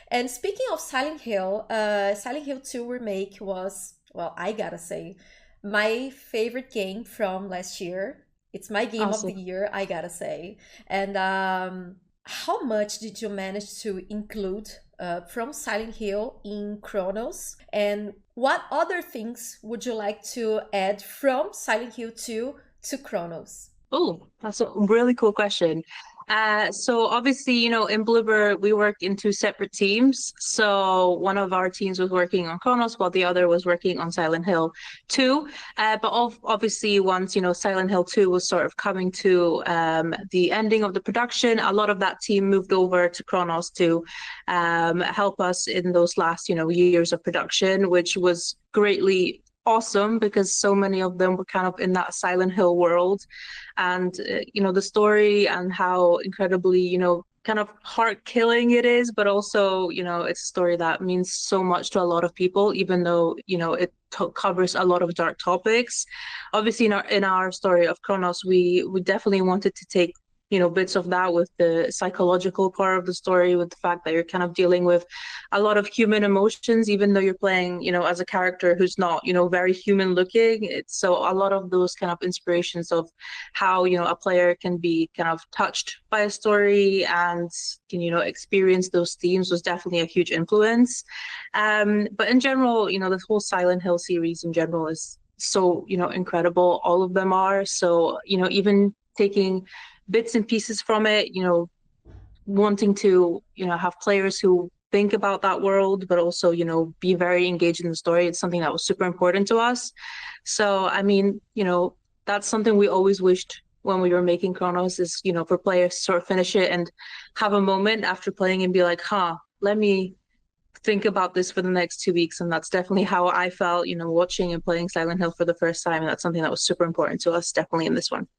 And speaking of Silent Hill, Silent Hill 2 remake was, well, I gotta say, my favorite game from last year. It's my game of the Awesome. year, I gotta say. And how much did you manage to include from Silent Hill in Cronos? And what other things would you like to add from Silent Hill 2 to Cronos? Oh, that's a really cool question. So obviously, in Bloober, we work in two separate teams. So one of our teams was working on Cronos, while the other was working on Silent Hill 2. But obviously, once, Silent Hill 2 was sort of coming to the ending of the production, a lot of that team moved over to Cronos to help us in those last, years of production, which was greatly awesome because so many of them were kind of in that Silent Hill world, and the story and how incredibly kind of heart killing it is, but also it's a story that means so much to a lot of people, even though it covers a lot of dark topics. Obviously, in our story of Kronos, we definitely wanted to take bits of that with the psychological part of the story, with the fact that you're kind of dealing with a lot of human emotions, even though you're playing, as a character who's not, very human looking. It's so a lot of those kind of inspirations of how, a player can be kind of touched by a story and can, experience those themes was definitely a huge influence. But in general, this whole Silent Hill series in general is so, incredible. All of them are. So, even taking bits and pieces from it, wanting to, have players who think about that world, but also, be very engaged in the story. It's something that was super important to us. So, I mean, that's something we always wished when we were making Chronos is, for players to sort of finish it and have a moment after playing and be like, let me think about this for the next 2 weeks. And that's definitely how I felt, watching and playing Silent Hill for the first time. And that's something that was super important to us, definitely in this one.